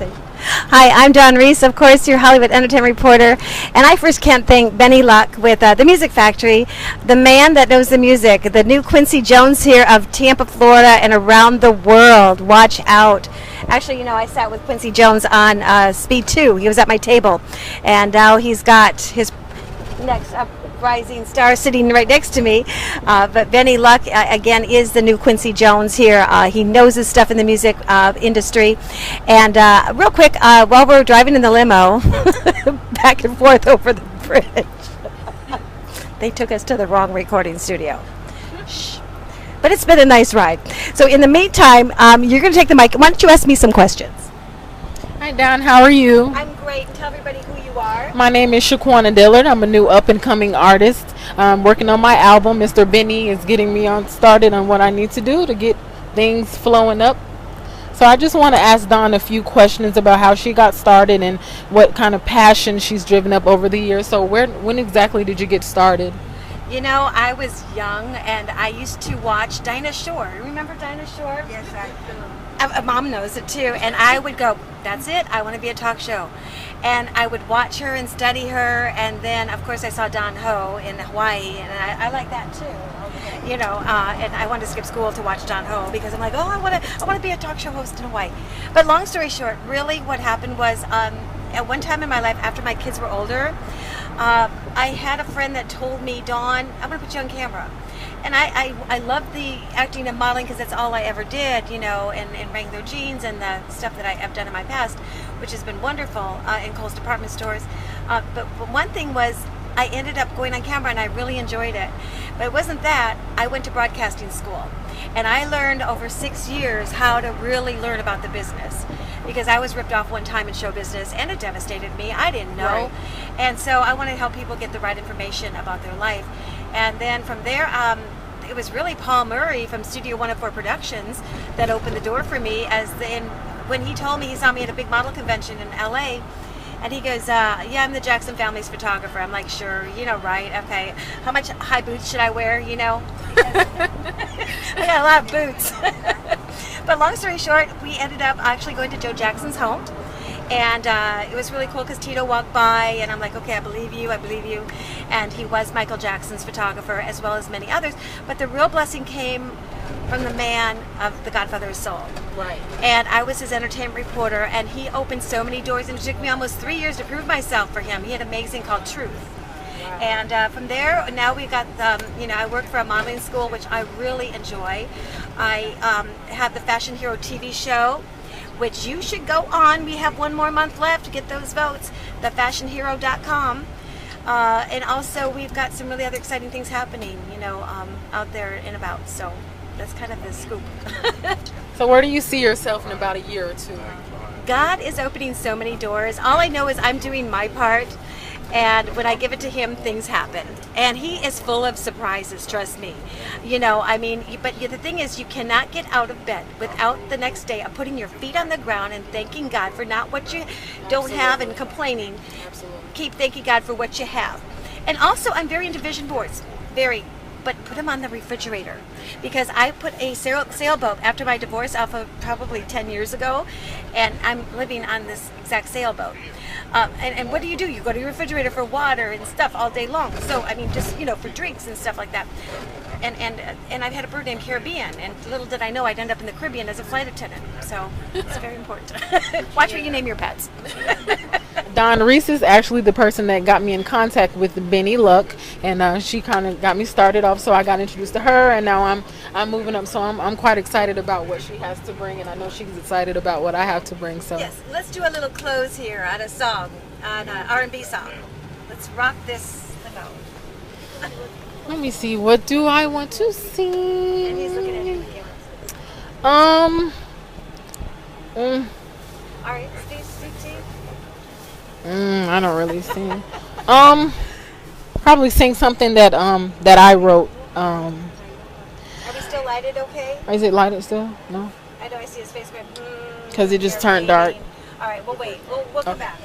Hi, I'm Don Rrese, of course, your Hollywood entertainment reporter, and I first can't thank Benny Luck with the Music Factory, the man that knows the music, the new Quincy Jones here of Tampa, Florida, and around the world. Watch out. Actually, I sat with Quincy Jones on Speed 2. He was at my table, and now he's got his next rising star sitting right next to me. But Benny Luck, again, is the new Quincy Jones here. He knows his stuff in the music industry. And real quick, while we're driving in the limo, back and forth over the bridge, they took us to the wrong recording studio. Shh. But it's been a nice ride. So in the meantime, you're going to take the mic. Why don't you ask me some questions? Hi, Don. How are you? I'm great. Tell everybody who you are. My name is Shaquana Dillard. I'm a new up-and-coming artist. I'm working on my album. Mr. Benny is getting me started on what I need to do to get things flowing up. So I just want to ask Dawn a few questions about how she got started and what kind of passion she's driven up over the years. So when exactly did you get started? I was young, and I used to watch Dinah Shore. Remember Dinah Shore? Yes, I do. Mom knows it too, and I would go, that's it, I want to be a talk show. And I would watch her and study her, and then of course I saw Don Ho in Hawaii, and I like that too. Okay. And I wanted to skip school to watch Don Ho because I'm like, oh, I want to be a talk show host in Hawaii. But long story short, really what happened was at one time in my life, after my kids were older, I had a friend that told me, Dawn, I'm going to put you on camera. And I love the acting and modeling because that's all I ever did, and Wrangler jeans and the stuff that I've done in my past, which has been wonderful in Kohl's department stores. But one thing was I ended up going on camera and I really enjoyed it. But it wasn't that. I went to broadcasting school. And I learned over 6 years how to really learn about the business. Because I was ripped off one time in show business and it devastated me. I didn't know. Right. And so I wanted to help people get the right information about their life. And then from there, it was really Paul Murray from Studio 104 Productions that opened the door for me. When he told me, he saw me at a big model convention in LA, and he goes, yeah, I'm the Jackson family's photographer. I'm like, sure, right, okay. How much high boots should I wear, I got a lot of boots. But long story short, we ended up actually going to Joe Jackson's home. And it was really cool because Tito walked by, and I'm like, okay, I believe you. And he was Michael Jackson's photographer, as well as many others. But the real blessing came from the man of The Godfather of Soul. Right. And I was his entertainment reporter, and he opened so many doors, and it took me almost 3 years to prove myself for him. He had a magazine called Truth. Wow. And from there, now we got, I work for a modeling school, which I really enjoy. I have the Fashion Hero TV show, which you should go on. We have one more month left to get those votes, thefashionhero.com. And also we've got some really other exciting things happening, out there and about. So that's kind of the scoop. So where do you see yourself in about a year or two? God is opening so many doors. All I know is I'm doing my part. And when I give it to him, things happen. And he is full of surprises, trust me. But the thing is, you cannot get out of bed without the next day of putting your feet on the ground and thanking God for not what you don't have and complaining. Absolutely. Keep thanking God for what you have. And also, I'm very into vision boards. Very. But put them on the refrigerator. Because I put a sailboat after my divorce off of probably 10 years ago. And I'm living on this exact sailboat. And what do? You go to your refrigerator for water and stuff all day long. So, just, for drinks and stuff like that. And I've had a bird named Caribbean, and little did I know I'd end up in the Caribbean as a flight attendant. So, it's very important. Watch what you name your pets. Don Rrese is actually the person that got me in contact with Benny Luck, and she kind of got me started off, so I got introduced to her, and now I'm moving up, so I'm quite excited about what she has to bring, and I know she's excited about what I have to bring. So yes, let's do a little close here on a song, on an R&B song. Let's rock this limo. Let me see, what do I want to sing? And he's looking at you. All right, Steve. I don't really sing. Probably sing something that I wrote. Are we still lighted okay? Is it lighted still? No? I know I see his face going, Because it just turned dark. All right, we'll wait. We'll come back.